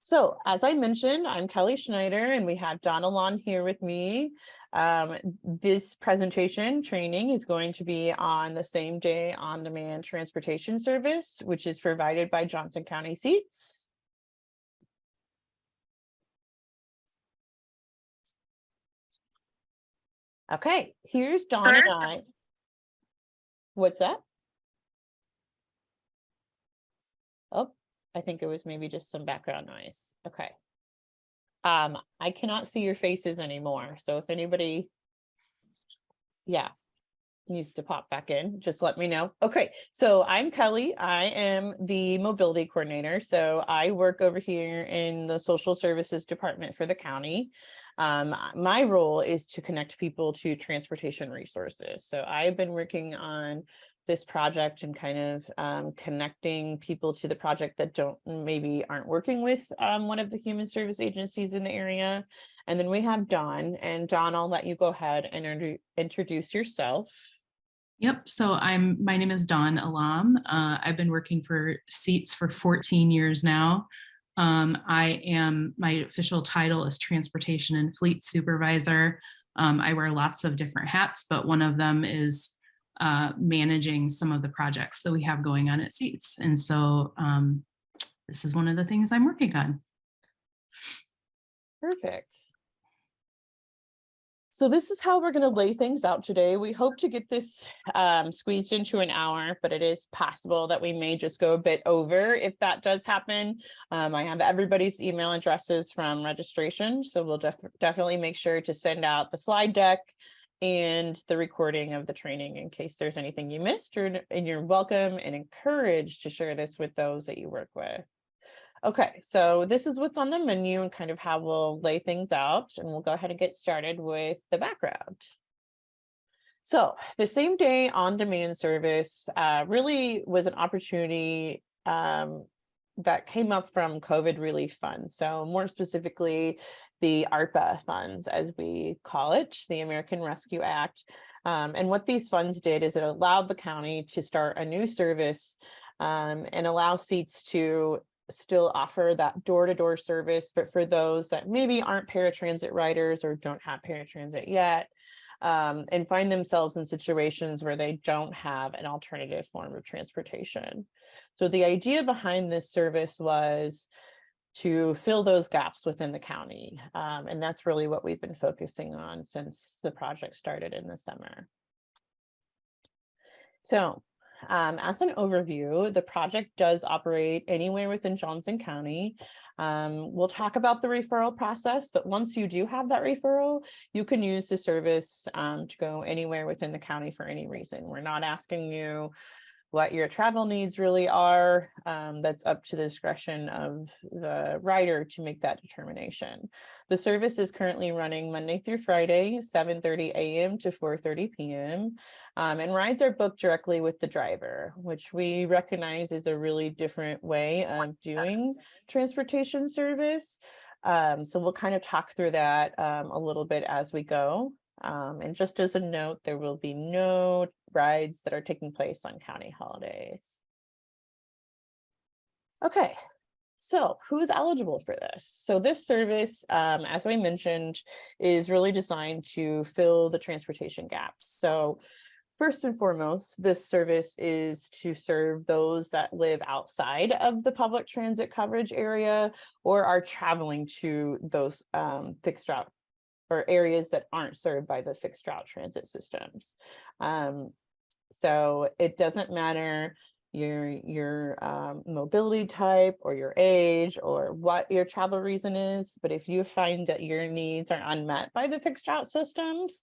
So as I mentioned, I'm Kelly Schneider and we have Donna Lawn here with me. This presentation training is going to be on the same day on-demand transportation service, which is provided by Johnson County Seats. Okay, here's Dawn and I. What's that? Oh, I think it was maybe just some background noise. Okay. I cannot see your faces anymore. So if anybody, needs to pop back in, just let me know. Okay, so I'm Kelly. I am the mobility coordinator. So I work over here in the social services department for the county. My role is to connect people to transportation resources. So I've been working on this project and kind of connecting people to the project that maybe aren't working with one of the human service agencies in the area. And then we have Dawn, and Dawn, I'll let you go ahead and introduce yourself. Yep. So my name is Dawn Alam. I've been working for Seats for 14 years now. My official title is Transportation and Fleet Supervisor. I wear lots of different hats, but one of them is managing some of the projects that we have going on at Seats. And so this is one of the things I'm working on. Perfect. So this is how we're going to lay things out today. We hope to get this squeezed into an hour, but it is possible that we may just go a bit over. If that does happen, I have everybody's email addresses from registration. So we'll definitely make sure to send out the slide deck and the recording of the training in case there's anything you missed, and you're welcome and encouraged to share this with those that you work with. Okay, so this is what's on the menu and kind of how we'll lay things out, and we'll go ahead and get started with the background. So the same day on-demand service really was an opportunity that came up from COVID relief funds. So more specifically, the ARPA funds, as we call it, the American Rescue Act. And what these funds did is it allowed the county to start a new service and allow Seats to still offer that door-to-door service, but for those that maybe aren't paratransit riders or don't have paratransit yet, and find themselves in situations where they don't have an alternative form of transportation. So the idea behind this service was to fill those gaps within the county. And that's really what we've been focusing on since the project started in the summer. So as an overview, the project does operate anywhere within Johnson County. We'll talk about the referral process, but once you do have that referral, you can use the service to go anywhere within the county for any reason. We're not asking you what your travel needs really are. That's up to the discretion of the rider to make that determination. The service is currently running Monday through Friday, 7:30 a.m. to 4:30 p.m. And rides are booked directly with the driver, which we recognize is a really different way of doing transportation service. So we'll kind of talk through that a little bit as we go. And just as a note, there will be no rides that are taking place on county holidays. Okay, so who's eligible for this? So this service, as I mentioned, is really designed to fill the transportation gaps. So first and foremost, this service is to serve those that live outside of the public transit coverage area or are traveling to those fixed route or areas that aren't served by the fixed route transit systems. So it doesn't matter your mobility type or your age or what your travel reason is, but if you find that your needs are unmet by the fixed route systems,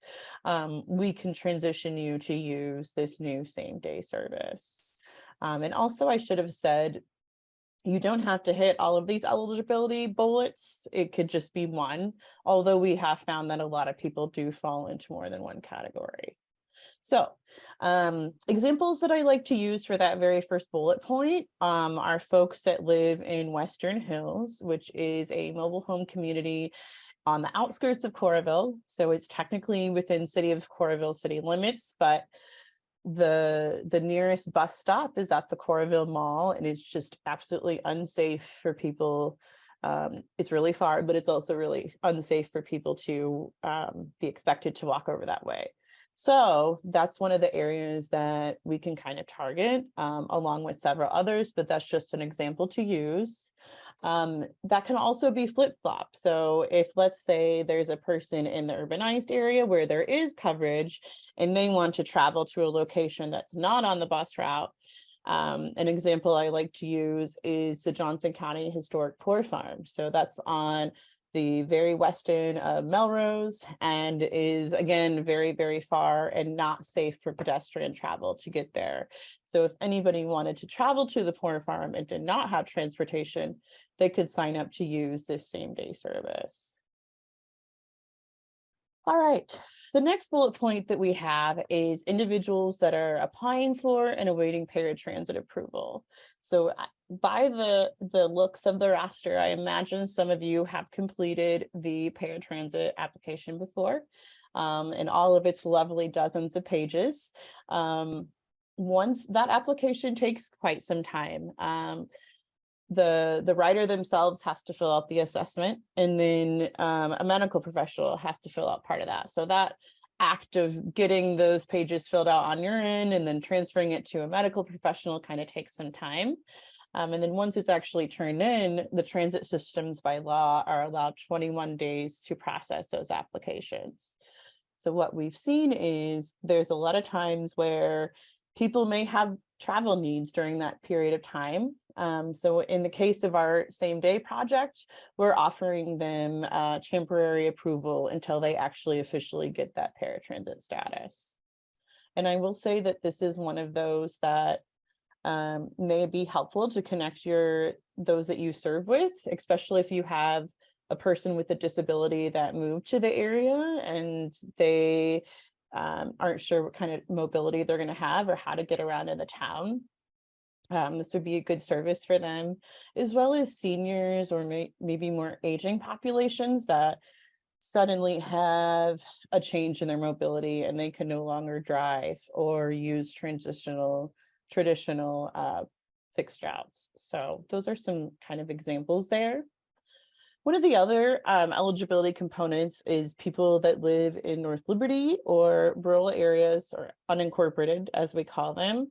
we can transition you to use this new same day service. And also I should have said, you don't have to hit all of these eligibility bullets. It could just be one, although we have found that a lot of people do fall into more than one category. So examples that I like to use for that very first bullet point are folks that live in Western Hills, which is a mobile home community on the outskirts of Coralville. So it's technically within city of Coralville city limits, but the nearest bus stop is at the Coralville Mall, and it's just absolutely unsafe for people It's really far, but it's also really unsafe for people to be expected to walk over that way. So that's one of the areas that we can kind of target along with several others, but that's just an example to use. That can also be flip-flop. So if, let's say, there's a person in the urbanized area where there is coverage and they want to travel to a location that's not on the bus route, an example I like to use is the Johnson County Historic Poor Farm. So that's on the very west end of Melrose and is, again, very, very far and not safe for pedestrian travel to get there. So if anybody wanted to travel to the Poor Farm and did not have transportation, they could sign up to use this same-day service. All right. The next bullet point that we have is individuals that are applying for and awaiting paratransit approval. So by the looks of the roster, I imagine some of you have completed the paratransit application before, and all of its lovely dozens of pages. Once that application takes quite some time. The writer themselves has to fill out the assessment, and then a medical professional has to fill out part of that. So that act of getting those pages filled out on your end and then transferring it to a medical professional kind of takes some time. And then once it's actually turned in, the transit systems by law are allowed 21 days to process those applications. So what we've seen is there's a lot of times where people may have travel needs during that period of time. So in the case of our same day project, we're offering them temporary approval until they actually officially get that paratransit status. And I will say that this is one of those that may be helpful to connect those that you serve with, especially if you have a person with a disability that moved to the area and they aren't sure what kind of mobility they're going to have or how to get around in the town. This would be a good service for them, as well as seniors or maybe more aging populations that suddenly have a change in their mobility and they can no longer drive or use traditional fixed routes. So those are some kind of examples there. One of the other eligibility components is people that live in North Liberty or rural areas, or unincorporated as we call them,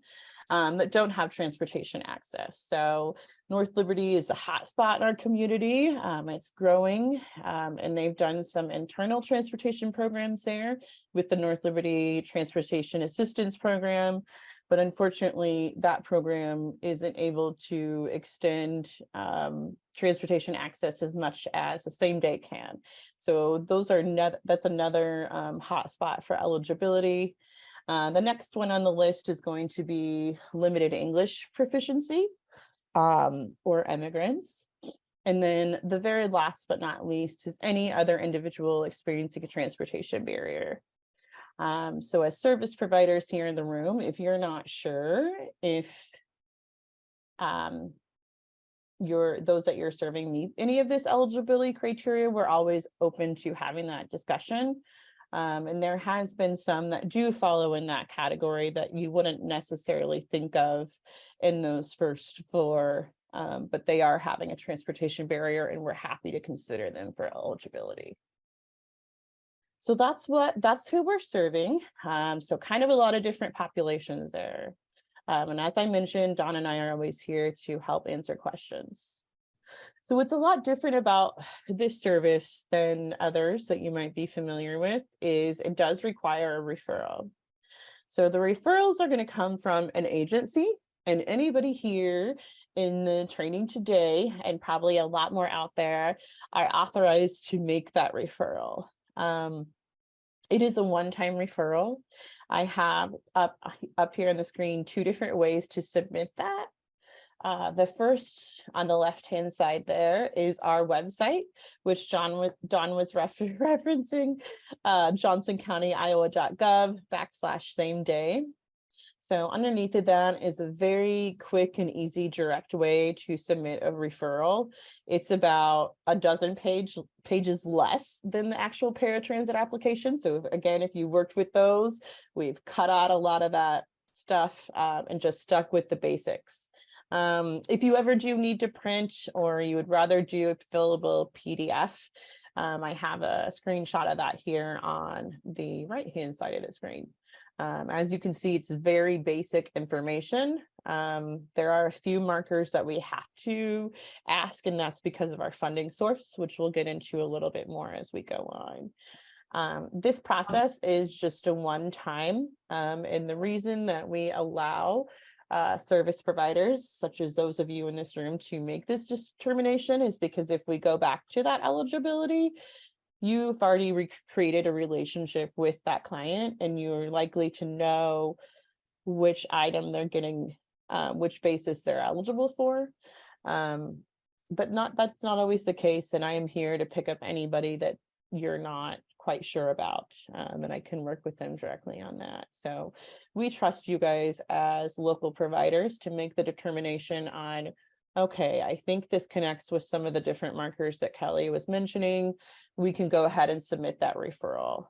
that don't have transportation access. So North Liberty is a hot spot in our community. It's growing, and they've done some internal transportation programs there with the North Liberty Transportation Assistance Program. But unfortunately, that program isn't able to extend transportation access as much as the same day can. So those are that's another hot spot for eligibility. The next one on the list is going to be limited English proficiency or immigrants. And then the very last but not least is any other individual experiencing a transportation barrier. So as service providers here in the room, if you're not sure if those that you're serving meet any of this eligibility criteria, we're always open to having that discussion. And there has been some that do follow in that category that you wouldn't necessarily think of in those first four, but they are having a transportation barrier and we're happy to consider them for eligibility. So that's who we're serving. So kind of a lot of different populations there. And as I mentioned, Dawn and I are always here to help answer questions. So what's a lot different about this service than others that you might be familiar with is it does require a referral. So the referrals are going to come from an agency, and anybody here in the training today, and probably a lot more out there, are authorized to make that referral. It is a one-time referral. I have up here on the screen 2 different ways to submit that. The first on the left-hand side there is our website, which Dawn was referencing, johnsoncountyiowa.gov/same-day. So underneath of that is a very quick and easy direct way to submit a referral. It's about a dozen pages less than the actual paratransit application. So again, if you worked with those, we've cut out a lot of that stuff and just stuck with the basics. If you ever do need to print or you would rather do a fillable PDF, I have a screenshot of that here on the right-hand side of the screen. As you can see, it's very basic information. There are a few markers that we have to ask, and that's because of our funding source, which we'll get into a little bit more as we go on. This process is just a one-time, and the reason that we allow service providers, such as those of you in this room, to make this determination is because if we go back to that eligibility, you've already created a relationship with that client, and you're likely to know which item they're getting, which basis they're eligible for. But that's not always the case, and I am here to pick up anybody that you're not quite sure about, and I can work with them directly on that. So we trust you guys as local providers to make the determination on, okay, I think this connects with some of the different markers that Kelly was mentioning. We can go ahead and submit that referral.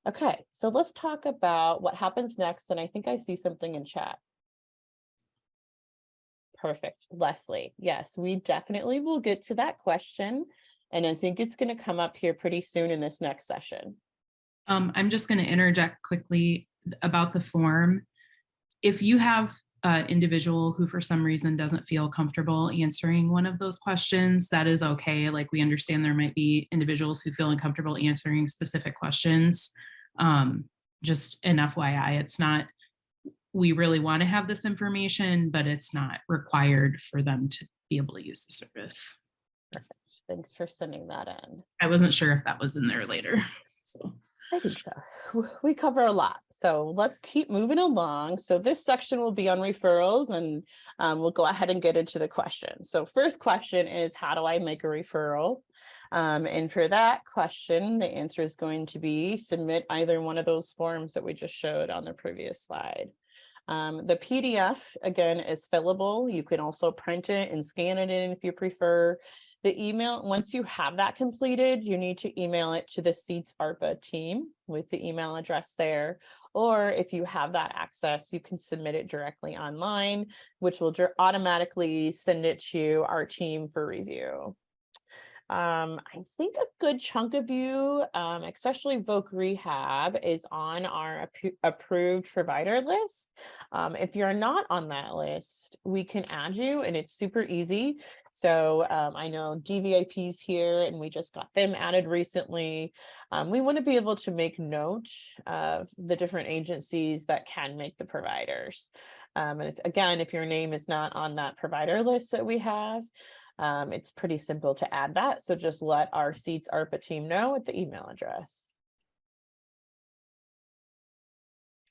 Okay, so let's talk about what happens next. And I think I see something in chat. Perfect, Leslie. Yes, we definitely will get to that question. And I think it's going to come up here pretty soon in this next session. I'm just going to interject quickly about the form. If you have an individual who for some reason doesn't feel comfortable answering one of those questions, that is okay. Like, we understand there might be individuals who feel uncomfortable answering specific questions. Just an FYI, it's not, we really want to have this information, but it's not required for them to be able to use the service. Perfect. Thanks for sending that in. I wasn't sure if that was in there later. So I think so. We cover a lot. So let's keep moving along. So this section will be on referrals, and we'll go ahead and get into the questions. So first question is, how do I make a referral? And for that question, the answer is going to be submit either one of those forms that we just showed on the previous slide. The PDF, again, is fillable. You can also print it and scan it in if you prefer. The email, once you have that completed, you need to email it to the SEATS ARPA team with the email address there. Or if you have that access, you can submit it directly online, which will automatically send it to our team for review. I think a good chunk of you, especially Voc Rehab, is on our approved provider list. If you're not on that list, we can add you, and it's super easy. So I know DVIP's here, and we just got them added recently. We want to be able to make note of the different agencies that can make the providers. And if your name is not on that provider list that we have, it's pretty simple to add that. So just let our SEATS ARPA team know at the email address.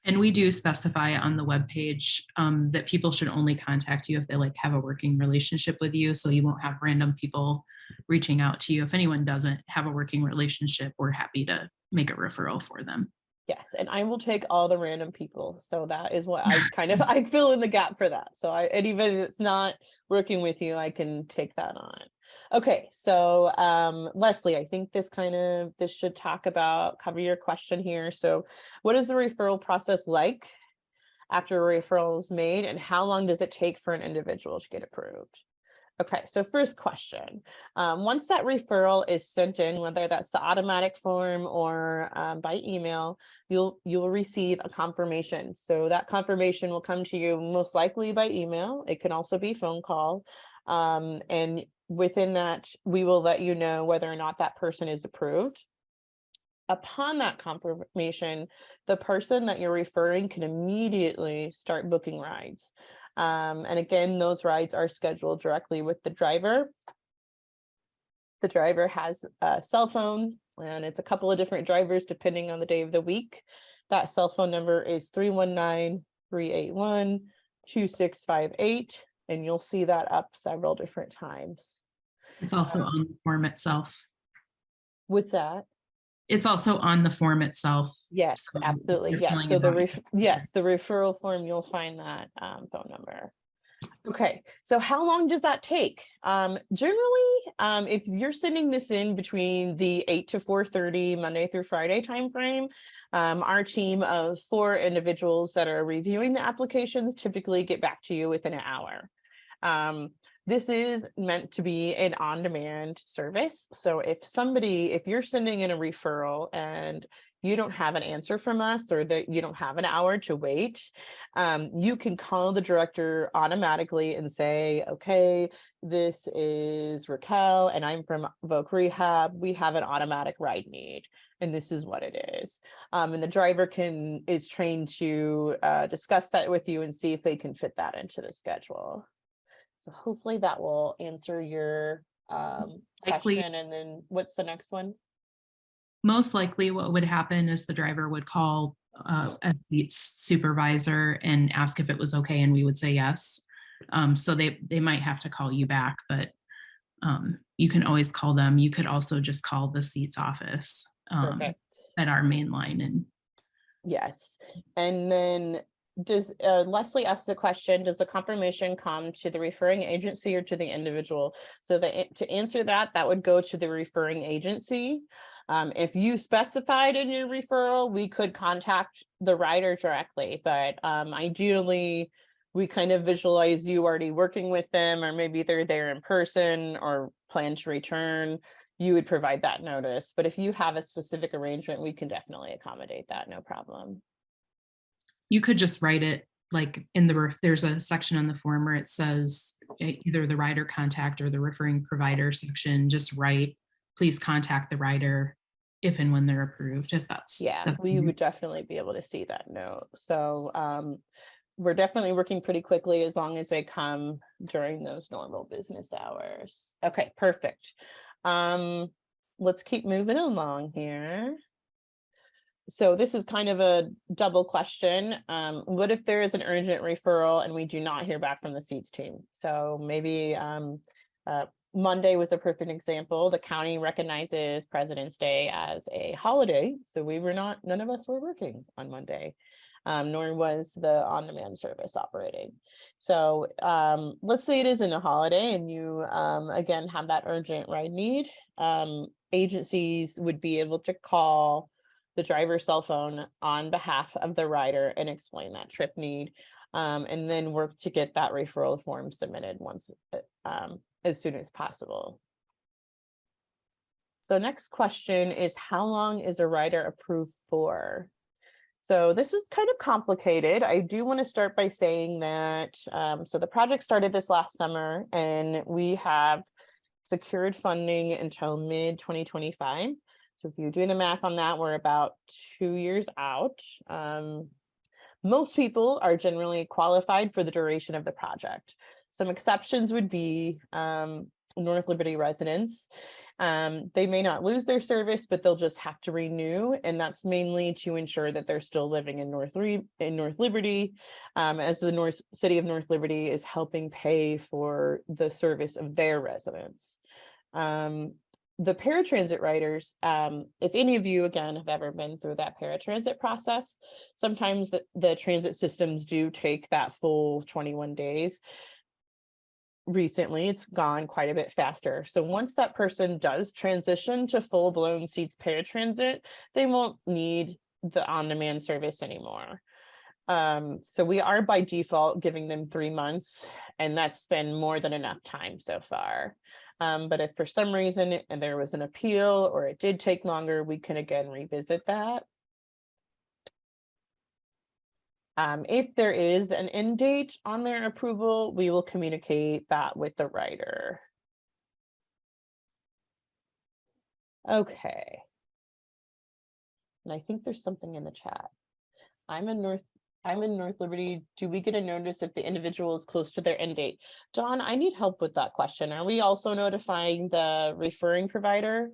And we do specify on the webpage that people should only contact you if they have a working relationship with you. So you won't have random people reaching out to you. If anyone doesn't have a working relationship, we're happy to make a referral for them. Yes, and I will take all the random people. So that is what I I fill in the gap for that. So anybody that's not working with you, I can take that on. Okay, so Leslie, I think this should cover your question here. So what is the referral process like after a referral is made, and how long does it take for an individual to get approved? Okay, so first question, once that referral is sent in, whether that's the automatic form or by email, you'll receive a confirmation. So that confirmation will come to you most likely by email. It can also be phone call. And within that, we will let you know whether or not that person is approved. Upon that confirmation, the person that you're referring can immediately start booking rides. And again, those rides are scheduled directly with the driver. The driver has a cell phone, and it's a couple of different drivers depending on the day of the week. That cell phone number is 319-381-2658, and you'll see that up several different times. It's also on the form itself. What's that? It's also on the form itself. Yes, so absolutely. Yes. So the referral form, you'll find that phone number. Okay, so how long does that take? Generally, if you're sending this in between the 8 to 4:30 Monday through Friday timeframe, our team of 4 individuals that are reviewing the applications typically get back to you within an hour. Um, this is meant to be an on-demand service. So if you're sending in a referral and you don't have an answer from us, or that you don't have an hour to wait, you can call the director automatically and say, okay, this is Raquel and I'm from Voc Rehab. We have an automatic ride need, and this is what it is. And the driver is trained to discuss that with you and see if they can fit that into the schedule. So hopefully that will answer your Likely, question. And then what's the next one? most likely what would happen is the driver would call a seats supervisor and ask if it was okay, and we would say yes. So they might have to call you back, but you can always call them. You could also just call the seats office Perfect. at our main line. And Yes. And then does Leslie asked the question, does the confirmation come to the referring agency or to the individual? So to answer that, that would go to the referring agency. If you specified in your referral, we could contact the rider directly, but ideally, we kind of visualize you already working with them, or maybe they're there in person or plan to return. You would provide that notice. But if you have a specific arrangement, we can definitely accommodate that, no problem. you could just write it like there's a section on the form where it says either the rider contact or the referring provider section. Just write, please contact the rider if and when they're approved, if that's. We would definitely be able to see that note. So we're definitely working pretty quickly as long as they come during those normal business hours. Okay, perfect. Let's keep moving along here. So this is kind of a double question. What if there is an urgent referral and we do not hear back from the seats team? So maybe Monday was a perfect example. The county recognizes President's Day as a holiday. So none of us were working on Monday, nor was the on-demand service operating. So let's say it isn't a holiday and you, again, have that urgent ride need. Agencies would be able to call the driver's cell phone on behalf of the rider and explain that trip need, and then work to get that referral form submitted as soon as possible. So next question is, how long is a rider approved for? So this is kind of complicated. I do want to start by saying that, so the project started this last summer and we have secured funding until mid-2025. So if you're doing the math on that, we're about 2 years out. Most people are generally qualified for the duration of the project. Some exceptions would be North Liberty residents. They may not lose their service, but they'll just have to renew. And that's mainly to ensure that they're still living in North Liberty, as the city of North Liberty is helping pay for the service of their residents. The paratransit riders, if any of you, again, have ever been through that paratransit process, sometimes the transit systems do take that full 21 days. Recently, it's gone quite a bit faster. So once that person does transition to full-blown seats paratransit, they won't need the on-demand service anymore. So we are by default giving them 3 months, and that's been more than enough time so far. But if for some reason there was an appeal or it did take longer, we can again revisit that. If there is an end date on their approval, we will communicate that with the rider. Okay. And I think there's something in the chat. I'm in North Liberty. Do we get a notice if the individual is close to their end date? John, I need help with that question. Are we also notifying the referring provider?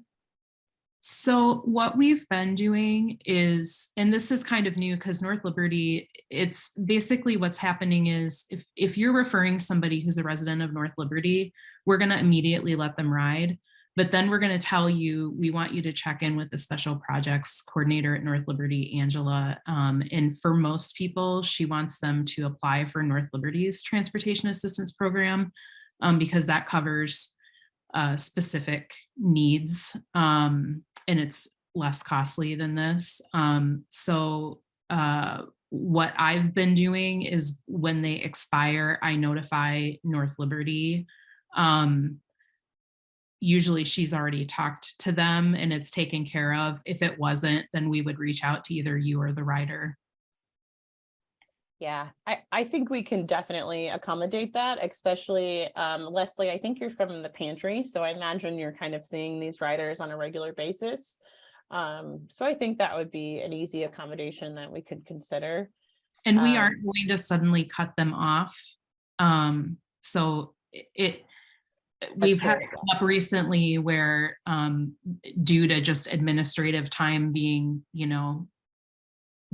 So what we've been doing is, and this is kind of new because North Liberty, it's basically what's happening is if you're referring somebody who's a resident of North Liberty, we're going to immediately let them ride. But then we're going to tell you, we want you to check in with the special projects coordinator at North Liberty, Angela. And for most people, she wants them to apply for North Liberty's transportation assistance program because that covers specific needs and it's less costly than this. What I've been doing is when they expire, I notify North Liberty. Usually she's already talked to them and it's taken care of. If it wasn't, then we would reach out to either you or the rider. Yeah, I think we can definitely accommodate that, especially Leslie, I think you're from the pantry, so I imagine you're kind of seeing these riders on a regular basis. So I think that would be an easy accommodation that we could consider. And we aren't going to suddenly cut them off. So we've had up recently where due to just administrative time being,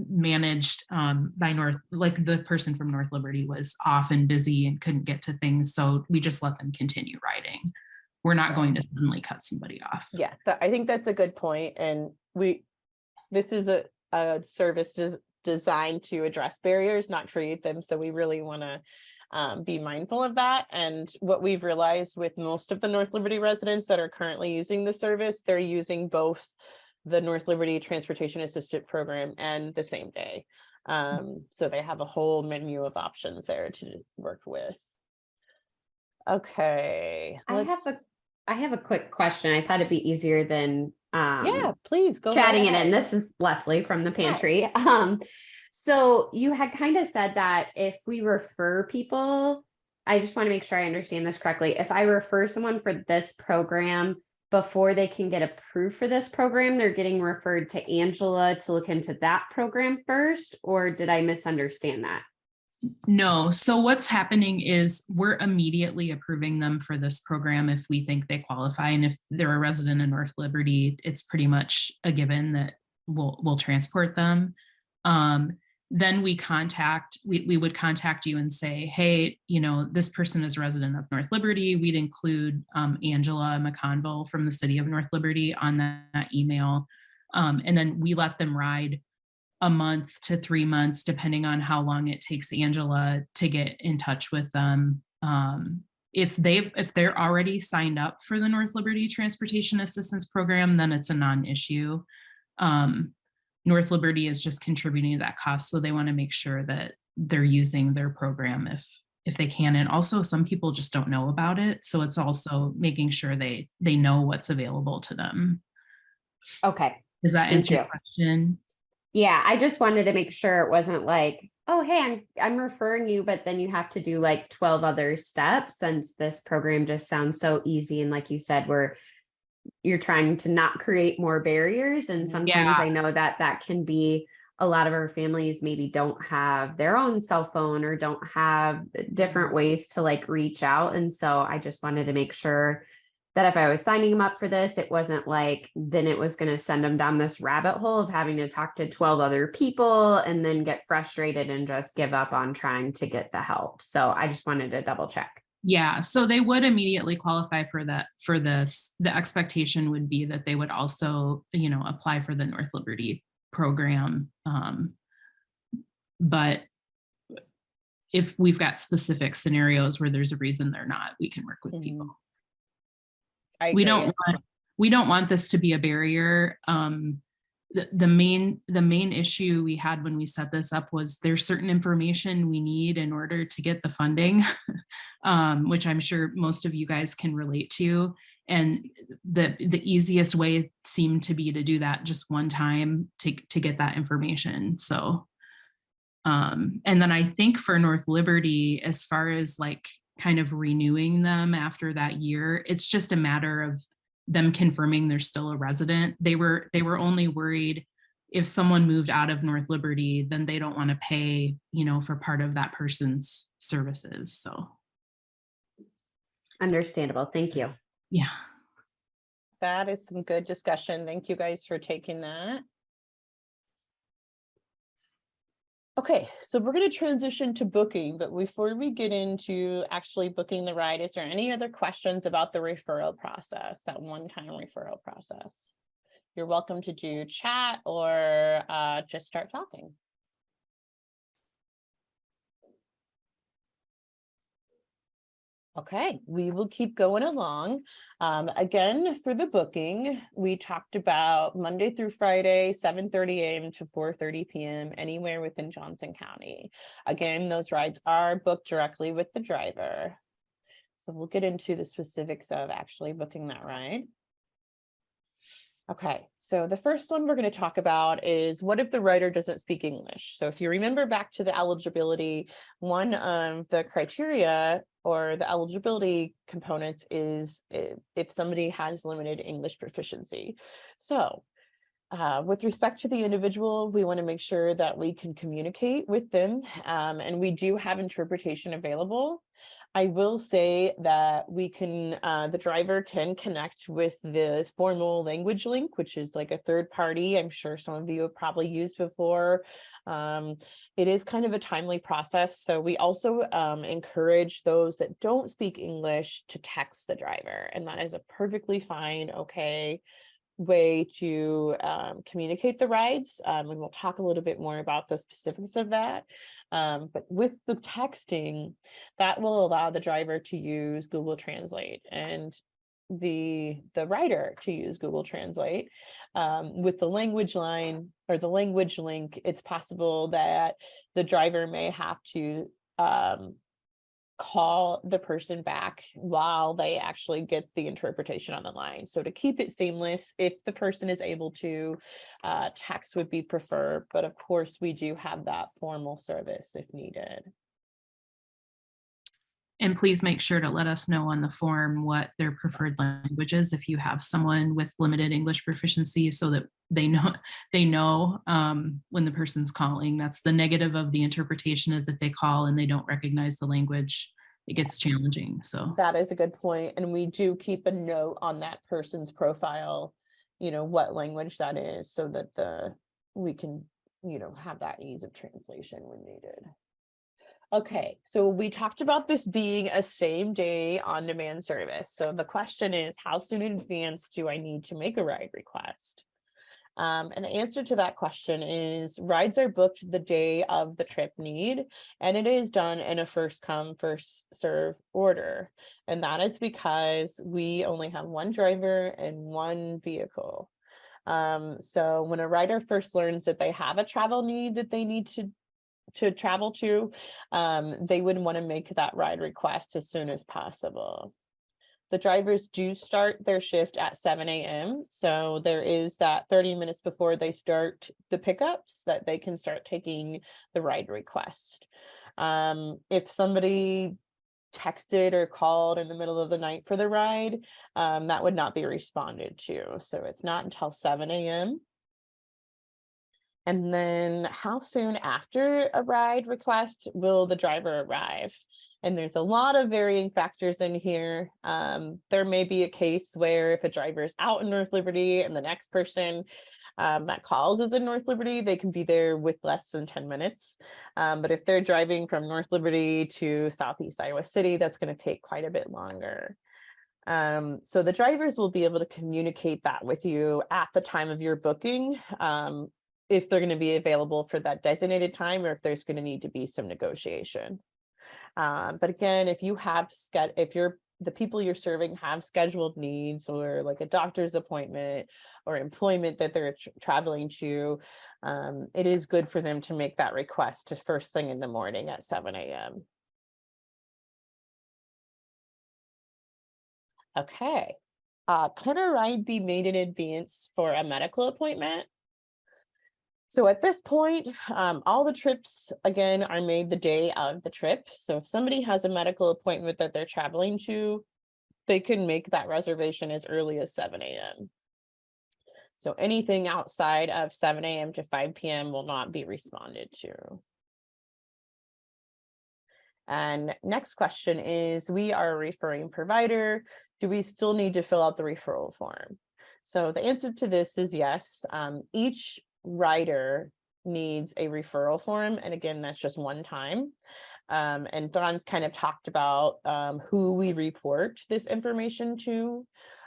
managed by like the person from North Liberty was off and busy and couldn't get to things. So we just let them continue riding. We're not going to suddenly cut somebody off. Yeah, I think that's a good point. And this is a service designed to address barriers, not create them. So we really want to be mindful of that. And what we've realized with most of the North Liberty residents that are currently using the service, they're using both the North Liberty Transportation Assistant Program and the same day. So they have a whole menu of options there to work with. Okay. I have a quick question. I thought it'd be easier than yeah, please go chatting ahead. it in. This is Leslie from the pantry. So you had kind of said that if we refer people, I just want to make sure I understand this correctly. If I refer someone for this program before they can get approved for this program, they're getting referred to Angela to look into that program first, or did I misunderstand that? No. So what's happening is we're immediately approving them for this program if we think they qualify. And if they're a resident in North Liberty, it's pretty much a given that we'll transport them. Then we would contact you and say, hey, this person is a resident of North Liberty. We'd include Angela McConville from the city of North Liberty on that email. And then we let them ride a month to 3 months, depending on how long it takes Angela to get in touch with them. If they're already signed up for the North Liberty Transportation Assistance Program, then it's a non-issue. North Liberty is just contributing to that cost, so they want to make sure that they're using their program if they can. And also, some people just don't know about it, so it's also making sure they know what's available to them. Okay. Does that answer your question? Yeah, I just wanted to make sure it wasn't like, oh, hey, I'm referring you, but then you have to do like 12 other steps, since this program just sounds so easy. And like you said, you're trying to not create more barriers. And sometimes I know that can be a lot of our families maybe don't have their own cell phone or don't have different ways to like reach out. And so I just wanted to make sure that if I was signing them up for this, it wasn't like, then it was going to send them down this rabbit hole of having to talk to 12 other people and then get frustrated and just give up on trying to get the help. So I just wanted to double check. Yeah, so they would immediately qualify for that. For this, the expectation would be that they would also, apply for the North Liberty program. But if we've got specific scenarios where there's a reason they're not, we can work with people. We don't want this to be a barrier. The main issue we had when we set this up was there's certain information we need in order to get the funding, which I'm sure most of you guys can relate to. And the easiest way seemed to be to do that just one time to get that information. So, and then I think for North Liberty, as far as like kind of renewing them after that year, it's just a matter of them confirming they're still a resident. They were only worried if someone moved out of North Liberty, then they don't want to pay, for part of that person's services. So. Understandable. Thank you. Yeah. That is some good discussion. Thank you guys for taking that. Okay, so we're going to transition to booking, but before we get into actually booking the ride, is there any other questions about the referral process, that one-time referral process? You're welcome to do chat or just start talking. Okay, we will keep going along. Again, for the booking, we talked about Monday through Friday, 7:30 a.m. to 4:30 p.m. anywhere within Johnson County. Again, those rides are booked directly with the driver. So we'll get into the specifics of actually booking that ride. Okay, so the first one we're going to talk about is, what if the rider doesn't speak English? So if you remember back to the eligibility, one of the criteria or the eligibility components is if somebody has limited English proficiency. So with respect to the individual, we want to make sure that we can communicate with them, and we do have interpretation available. I will say that we can, the driver can connect with the formal language link, which is like a third party. I'm sure some of you have probably used before. It is kind of a timely process. So we also encourage those that don't speak English to text the driver, and that is a perfectly fine, okay way to communicate the rides. And we'll talk a little bit more about the specifics of that. But with the texting, that will allow the driver to use Google Translate and the rider to use Google Translate. With the language line or the language link, it's possible that the driver may have to call the person back while they actually get the interpretation on the line. So to keep it seamless, if the person is able to, text would be preferred, but of course we do have that formal service if needed. And please make sure to let us know on the form what their preferred language is if you have someone with limited English proficiency, so that they know when the person's calling. That's the negative of the interpretation, is if they call and they don't recognize the language, it gets challenging. So That is a good point. And we do keep a note on that person's profile, what language that is, so that we can, have that ease of translation when needed. Okay, so we talked about this being a same day on-demand service. So the question is, how soon in advance do I need to make a ride request? And the answer to that question is, rides are booked the day of the trip need, and it is done in a first come, first serve order. And that is because we only have one driver and one vehicle. So when a rider first learns that they have a travel need that they need to travel to, they would want to make that ride request as soon as possible. The drivers do start their shift at 7 a.m. So there is that 30 minutes before they start the pickups that they can start taking the ride request. If somebody texted or called in the middle of the night for the ride, that would not be responded to. So it's not until 7 a.m. And then how soon after a ride request will the driver arrive? And there's a lot of varying factors in here. There may be a case where if a driver is out in North Liberty and the next person that calls is in North Liberty, they can be there with less than 10 minutes. But if they're driving from North Liberty to Southeast Iowa City, that's going to take quite a bit longer. So the drivers will be able to communicate that with you at the time of your booking, if they're going to be available for that designated time, or if there's going to need to be some negotiation. But again, if the people you're serving have scheduled needs, or like a doctor's appointment or employment that they're traveling to, it is good for them to make that request to first thing in the morning at 7 a.m. Okay. Can a ride be made in advance for a medical appointment? So at this point, all the trips, again, are made the day of the trip. So if somebody has a medical appointment that they're traveling to, they can make that reservation as early as 7 a.m. So anything outside of 7 a.m. to 5 p.m. will not be responded to. And next question is, we are a referring provider. Do we still need to fill out the referral form? So the answer to this is yes. Each rider needs a referral form. And again, that's just one time. And Dawn's kind of talked about who we report this information to.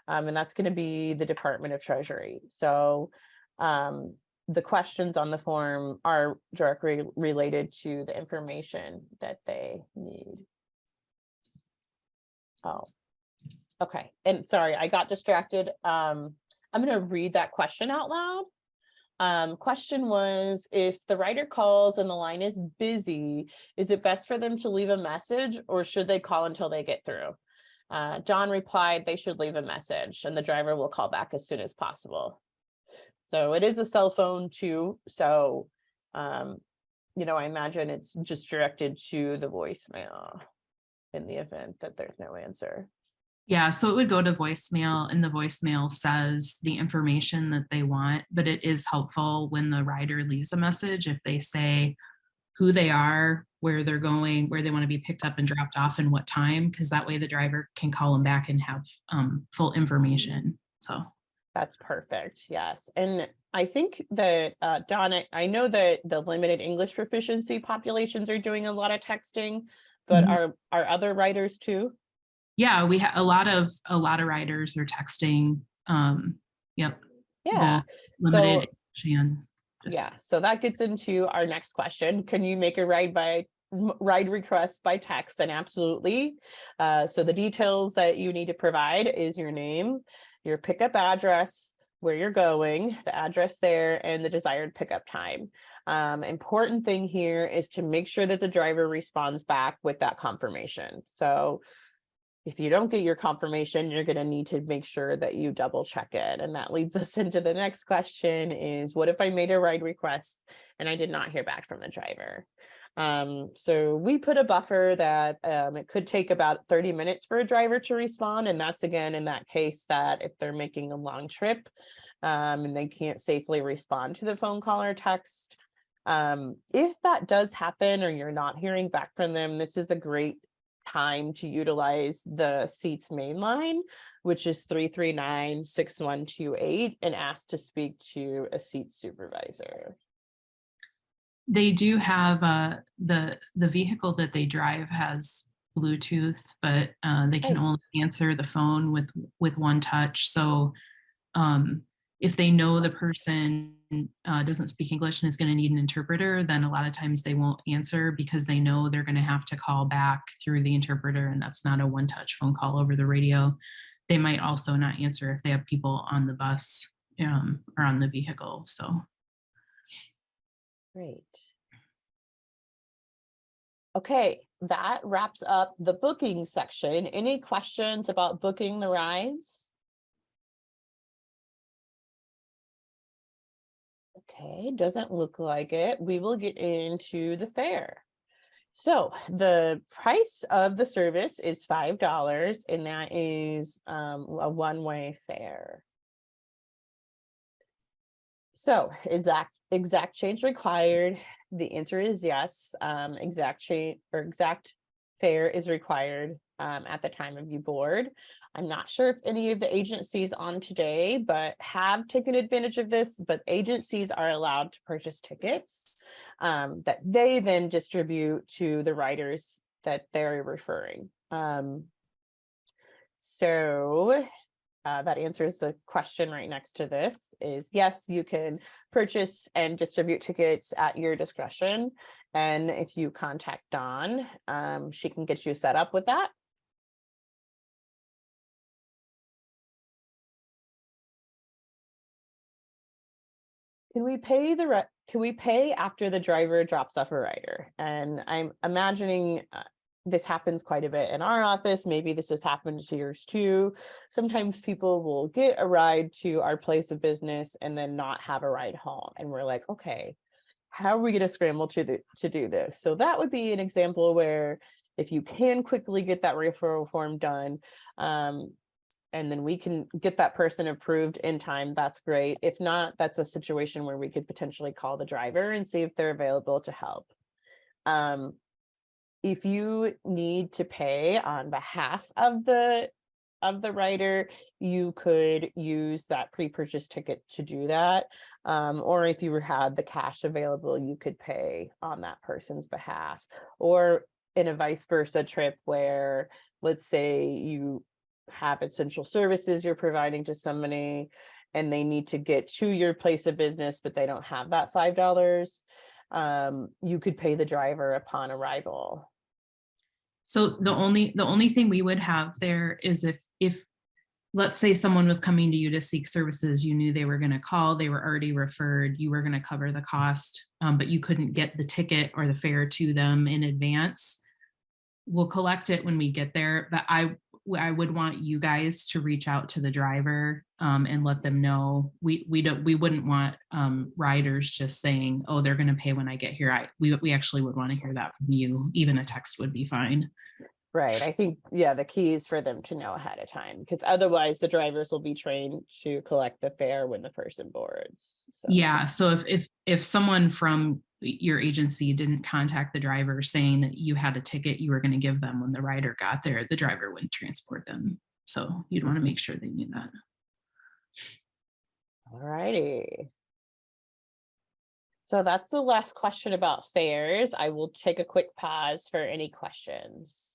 And that's going to be the Department of Treasury. So the questions on the form are directly related to the information that they need. Oh, okay. And sorry, I got distracted. I'm going to read that question out loud. Question was, if the writer calls and the line is busy, is it best for them to leave a message or should they call until they get through? John replied, they should leave a message and the driver will call back as soon as possible. So it is a cell phone too. So, you know, I imagine it's just directed to the voicemail in the event that there's no answer. Yeah, so it would go to voicemail and the voicemail says the information that they want, but it is helpful when the rider leaves a message if they say who they are, where they're going, where they want to be picked up and dropped off and what time, because that way the driver can call them back and have full information. So that's perfect. Yes. And I think that, Donna, I know that the limited English proficiency populations are doing a lot of texting, but are other writers too? Yeah, we have a lot of writers are texting. Yep. Yeah. Limited So, and yeah. So that gets into our next question. Can you make a ride request by text? And absolutely. So the details that you need to provide is your name, your pickup address, where you're going, the address there, and the desired pickup time. Important thing here is to make sure that the driver responds back with that confirmation. So if you don't get your confirmation, you're going to need to make sure that you double check it. And that leads us into the next question is, what if I made a ride request and I did not hear back from the driver? So we put a buffer that it could take about 30 minutes for a driver to respond. And that's again, in that case that if they're making a long trip and they can't safely respond to the phone call or text. If that does happen or you're not hearing back from them, this is a great time to utilize the SEATS main line, which is 339-6128, and ask to speak to a SEATS supervisor. They do have the vehicle that they drive has Bluetooth, but they can only answer the phone with one touch. So if they know the person doesn't speak English and is going to need an interpreter, then a lot of times they won't answer because they know they're going to have to call back through the interpreter, and that's not a one-touch phone call over the radio. They might also not answer if they have people on the bus or on the vehicle. So great. Okay, that wraps up the booking section. Any questions about booking the rides? Okay, doesn't look like it. We will get into the fare. So the price of the service is $5, and that is a one-way fare. So exact change required. The answer is yes. Exact fare is required at the time of you board. I'm not sure if any of the agencies on today, but have taken advantage of this, but agencies are allowed to purchase tickets that they then distribute to the riders that they're referring. That answers the question right next to this is yes, you can purchase and distribute tickets at your discretion. And if you contact Dawn, she can get you set up with that. Can we pay after the driver drops off a rider? And I'm imagining this happens quite a bit in our office. Maybe this has happened to yours too. Sometimes people will get a ride to our place of business and then not have a ride home. And we're like, okay, how are we going to scramble to do this? So that would be an example where if you can quickly get that referral form done, and then we can get that person approved in time, that's great. If not, that's a situation where we could potentially call the driver and see if they're available to help. If you need to pay on behalf of the of the rider, you could use that pre-purchase ticket to do that. Or if you had the cash available, you could pay on that person's behalf. Or in a vice versa trip where, let's say you have essential services you're providing to somebody and they need to get to your place of business, but they don't have that $5, you could pay the driver upon arrival. So the only thing we would have there is if let's say someone was coming to you to seek services, you knew they were going to call, they were already referred, you were going to cover the cost, but you couldn't get the ticket or the fare to them in advance. We'll collect it when we get there, but I would want you guys to reach out to the driver and let them know. We wouldn't want riders just saying, oh, they're going to pay when I get here. We actually would want to hear that from you. Even a text would be fine. Right. I think, yeah, the key is for them to know ahead of time, because otherwise the drivers will be trained to collect the fare when the person boards. So. Yeah. So if someone from your agency didn't contact the driver saying that you had a ticket you were going to give them when the rider got there, the driver wouldn't transport them. So you'd want to make sure they knew that. All righty. So that's the last question about fares. I will take a quick pause for any questions.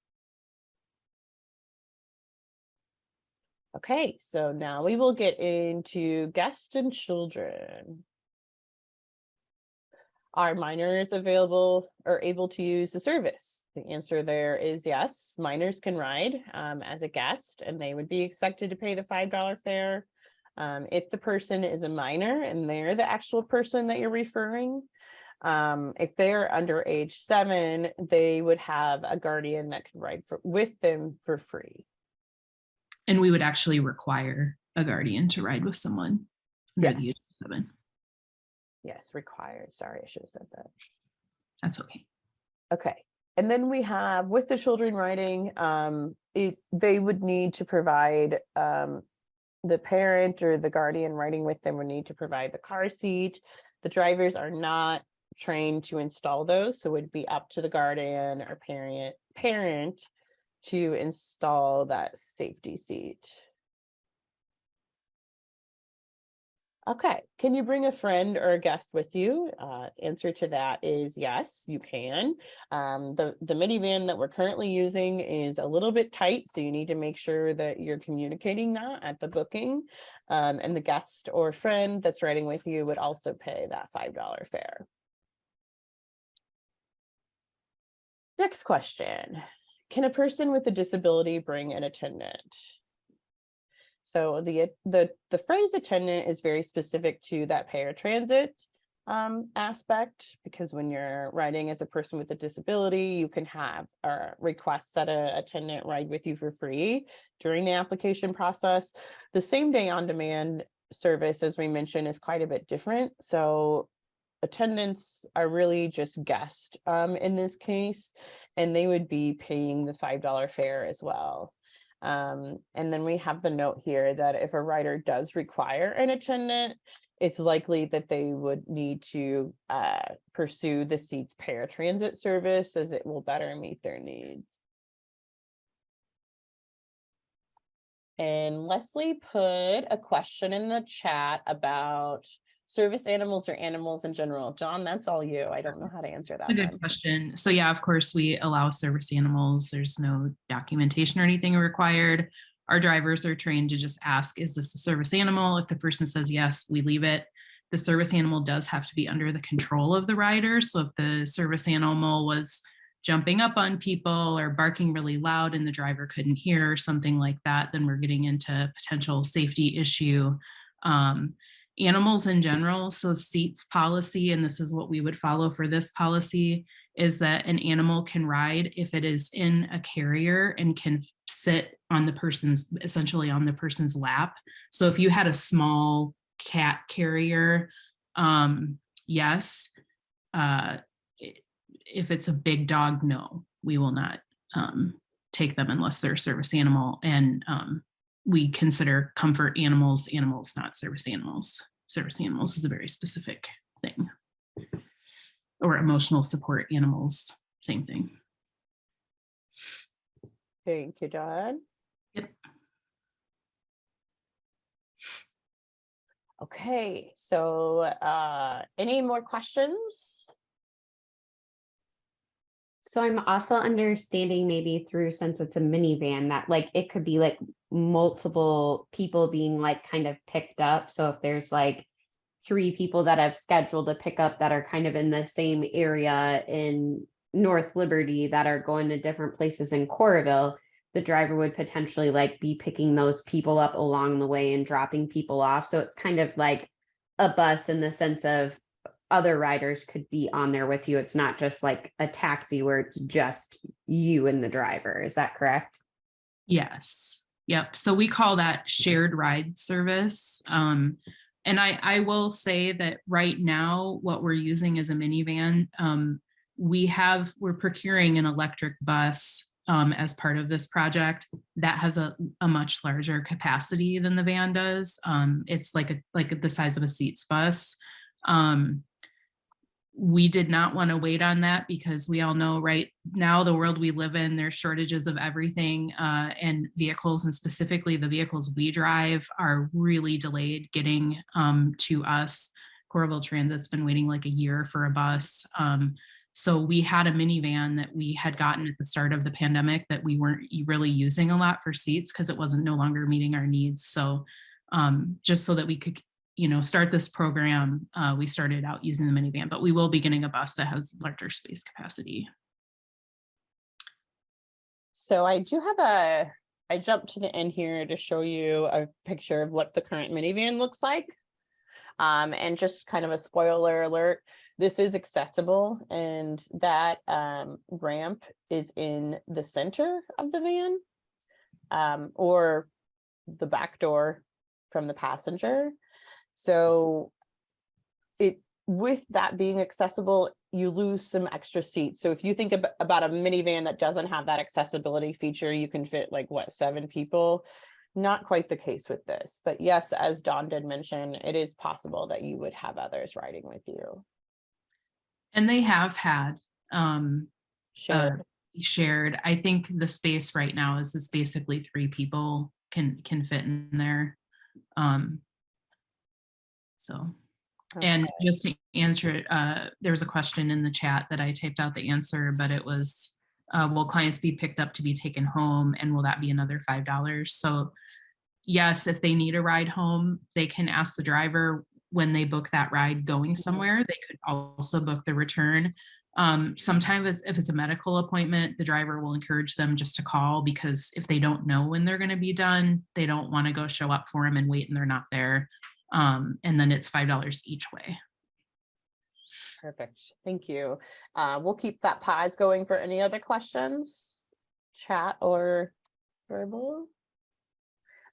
Okay, so now we will get into guests and children. Are minors available or able to use the service? The answer there is yes. Minors can ride as a guest, and they would be expected to pay the $5 fare. If the person is a minor and they're the actual person that you're referring, if they're under age 7, they would have a guardian that can ride with them for free. And we would actually require a guardian to ride with someone under the age of 7. Yes, required. Sorry, I should have said that. That's okay. Okay. And then we have, with the children riding, they would need to provide, the parent or the guardian riding with them would need to provide the car seat. The drivers are not trained to install those, so it would be up to the guardian or parent to install that safety seat. Okay, can you bring a friend or a guest with you? Answer to that is yes, you can. The minivan that we're currently using is a little bit tight, so you need to make sure that you're communicating that at the booking. And the guest or friend that's riding with you would also pay that $5 fare. Next question. Can a person with a disability bring an attendant? So the phrase attendant is very specific to that paratransit aspect, because when you're riding as a person with a disability, you can have requests that an attendant ride with you for free during the application process. The same day on demand service, as we mentioned, is quite a bit different. So attendants are really just guests in this case, and they would be paying the $5 fare as well. And then we have the note here that if a rider does require an attendant, it's likely that they would need to pursue the SEATS paratransit service, as it will better meet their needs. And Leslie put a question in the chat about service animals or animals in general. John, that's all you. I don't know how to answer that. A good question. So yeah, of course, we allow service animals. There's no documentation or anything required. Our drivers are trained to just ask, is this a service animal? If the person says yes, we leave it. The service animal does have to be under the control of the rider. So if the service animal was jumping up on people or barking really loud and the driver couldn't hear, something like that, then we're getting into potential safety issue. Animals in general, so SEATS policy, and this is what we would follow for this policy, is that an animal can ride if it is in a carrier and can sit on the person's, essentially on the person's lap. So if you had a small cat carrier, yes. If it's a big dog, no, we will not take them unless they're a service animal. And we consider comfort animals, not service animals. Service animals is a very specific thing. Or emotional support animals, same thing. Thank you, John. Yep. Okay, so any more questions? So I'm also understanding maybe through, since it's a minivan, that like it could be like multiple people being like kind of picked up. So if there's like 3 people that have scheduled a pickup that are kind of in the same area in North Liberty that are going to different places in Coralville, the driver would potentially like be picking those people up along the way and dropping people off. So it's kind of like a bus in the sense of other riders could be on there with you. It's not just like a taxi where it's just you and the driver. Is that correct? Yes. Yep. So we call that shared ride service. And I will say that right now, what we're using is a minivan. We're procuring an electric bus as part of this project that has a much larger capacity than the van does. It's like the size of a Seats bus. We did not want to wait on that because we all know right now the world we live in, there's shortages of everything, and vehicles, and specifically the vehicles we drive are really delayed getting to us. Coralville Transit's been waiting like a year for a bus. So we had a minivan that we had gotten at the start of the pandemic that we weren't really using a lot for seats because it wasn't no longer meeting our needs. So just so that we could start this program, we started out using the minivan, but we will be getting a bus that has larger space capacity. So I jumped to the end here to show you a picture of what the current minivan looks like. And just kind of a spoiler alert, this is accessible, and that ramp is in the center of the van, or the back door from the passenger. So with that being accessible, you lose some extra seats. So if you think about a minivan that doesn't have that accessibility feature, you can fit like 7 people. Not quite the case with this, but yes, as Dawn did mention, it is possible that you would have others riding with you. And they have had shared. I think the space right now is basically 3 people can fit in there. So, Okay. and just to answer, there was a question in the chat that I typed out the answer, but it was, will clients be picked up to be taken home, and will that be another $5? So yes, if they need a ride home, they can ask the driver when they book that ride going somewhere. They could also book the return. Sometimes if it's a medical appointment, the driver will encourage them just to call, because if they don't know when they're going to be done, they don't want to go show up for them and wait and they're not there. And then it's $5 each way. Perfect. Thank you. We'll keep that pause going for any other questions, chat or verbal.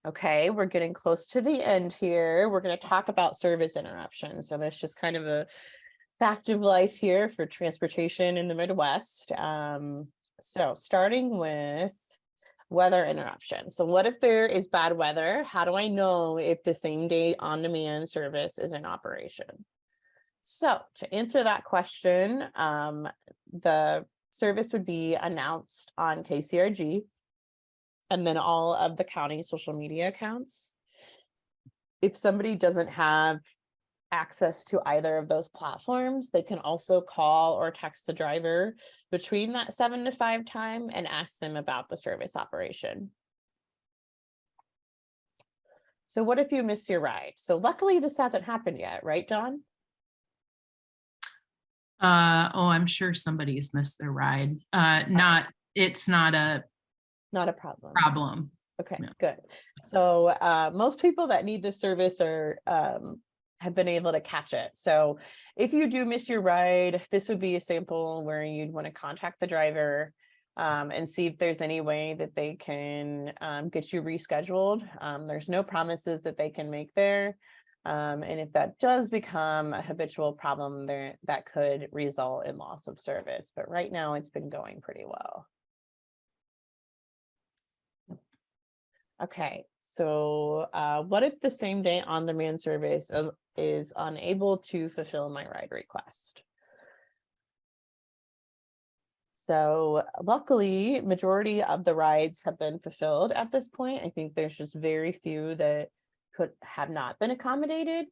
Okay, we're getting close to the end here. We're going to talk about service interruptions. So that's just kind of a fact of life here for transportation in the Midwest. So starting with weather interruption. So what if there is bad weather? How do I know if the same day on-demand service is in operation? So to answer that question, the service would be announced on KCRG and then all of the county social media accounts. If somebody doesn't have access to either of those platforms, they can also call or text the driver between that 7 to 5 time and ask them about the service operation. So what if you miss your ride? So luckily this hasn't happened yet, right, Dawn? Oh, I'm sure somebody's missed their ride. It's not a problem. Okay, Yeah. good. So most people that need this service are have been able to catch it. So if you do miss your ride, this would be a sample where you'd want to contact the driver and see if there's any way that they can get you rescheduled. There's no promises that they can make there. And if that does become a habitual problem there, that could result in loss of service. But right now it's been going pretty well. Okay, so what if the same day on-demand service is unable to fulfill my ride request? So luckily, majority of the rides have been fulfilled at this point. I think there's just very few that could have not been accommodated.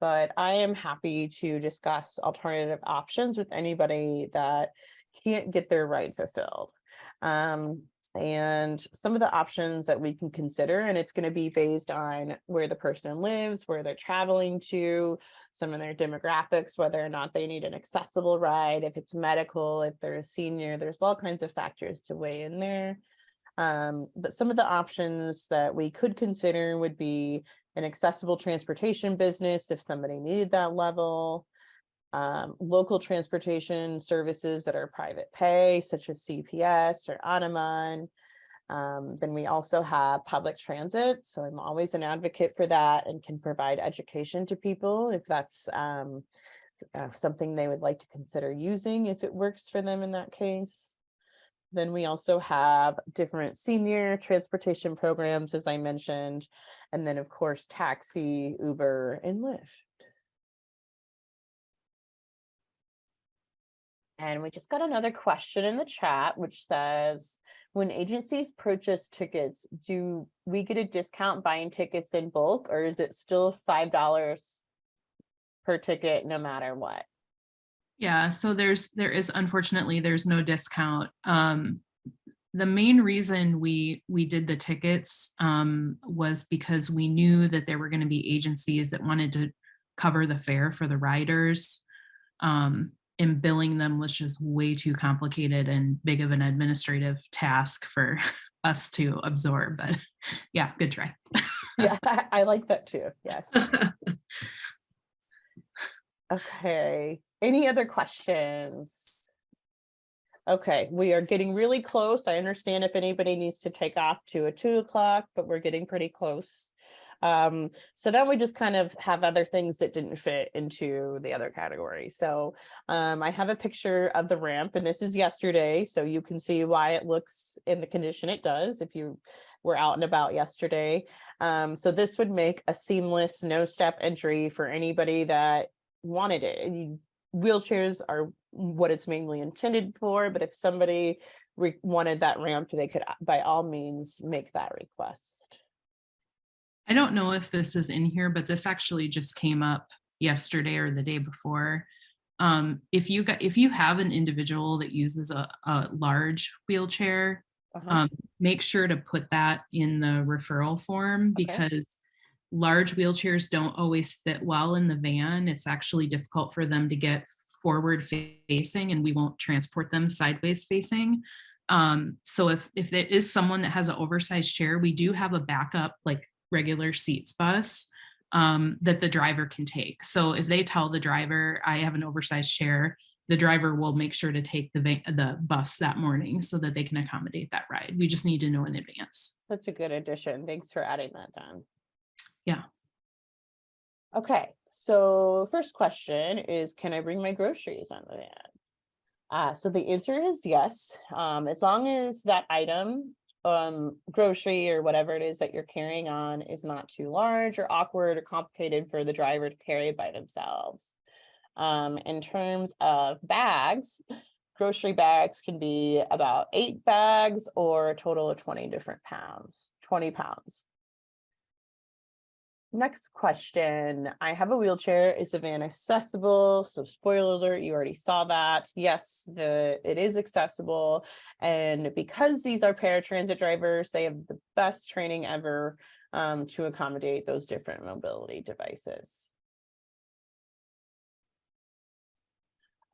But I am happy to discuss alternative options with anybody that can't get their ride fulfilled. And some of the options that we can consider, and it's going to be based on where the person lives, where they're traveling to, some of their demographics, whether or not they need an accessible ride, if it's medical, if they're a senior, there's all kinds of factors to weigh in there. But some of the options that we could consider would be an accessible transportation business if somebody needed that level, local transportation services that are private pay, such as CPS or Anaman. Then we also have public transit. So I'm always an advocate for that and can provide education to people if that's something they would like to consider using, if it works for them in that case. Then we also have different senior transportation programs, as I mentioned, and then of course, taxi, Uber, and Lyft. And we just got another question in the chat, which says, when agencies purchase tickets, do we get a discount buying tickets in bulk, or is it still $5 per ticket no matter what? Yeah, so there is unfortunately there's no discount. The main reason we did the tickets was because we knew that there were going to be agencies that wanted to cover the fare for the riders. And billing them was just way too complicated and big of an administrative task for us to absorb. But yeah, good try. Yeah, I like that too. Yes. Okay. Any other questions? Okay, we are getting really close. I understand if anybody needs to take off to a 2 o'clock, but we're getting pretty close. So now we just kind of have other things that didn't fit into the other category. So I have a picture of the ramp, and this is yesterday, so you can see why it looks in the condition it does if you were out and about yesterday. So this would make a seamless no step entry for anybody that wanted it. Wheelchairs are what it's mainly intended for, but if somebody wanted that ramp, they could by all means make that request. I don't know if this is in here, but this actually just came up yesterday or the day before. If you have an individual that uses a large wheelchair, make sure to put that in the referral form, because large wheelchairs don't always fit well in the van. It's actually difficult for them to get forward facing, and we won't transport them sideways facing. So if there is someone that has an oversized chair, we do have a backup, like regular seats bus that the driver can take. So if they tell the driver, I have an oversized chair, the driver will make sure to take the bus that morning so that they can accommodate that ride. We just need to know in advance. That's a good addition. Thanks for adding that, Don. Yeah. Okay, so first question is, can I bring my groceries on the van? So the answer is yes, as long as that item, grocery or whatever it is that you're carrying on, is not too large or awkward or complicated for the driver to carry by themselves. In terms of bags, grocery bags can be about 8 bags or a total of 20 pounds. Next question. I have a wheelchair. Is the van accessible? So spoiler alert, you already saw that. Yes, it is accessible. And because these are paratransit drivers, they have the best training ever to accommodate those different mobility devices.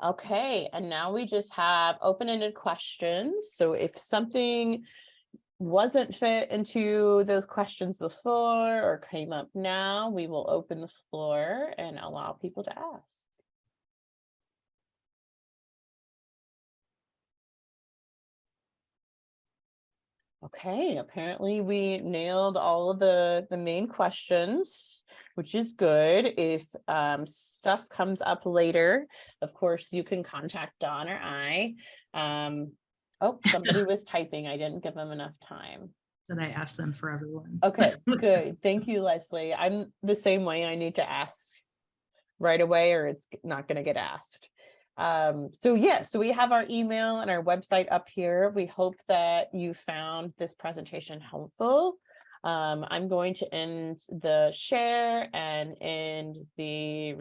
Okay, and now we just have open-ended questions. So if something wasn't fit into those questions before or came up now, we will open the floor and allow people to ask. Okay, apparently we nailed all of the main questions, which is good. If stuff comes up later, of course, you can contact Dawn or I. Oh, somebody was typing. I didn't give them enough time. So I asked them for everyone. Okay, good. Thank you, Leslie. I'm the same way. I need to ask right away or it's not going to get asked. So we have our email and our website up here. We hope that you found this presentation helpful. I'm going to end the share and end the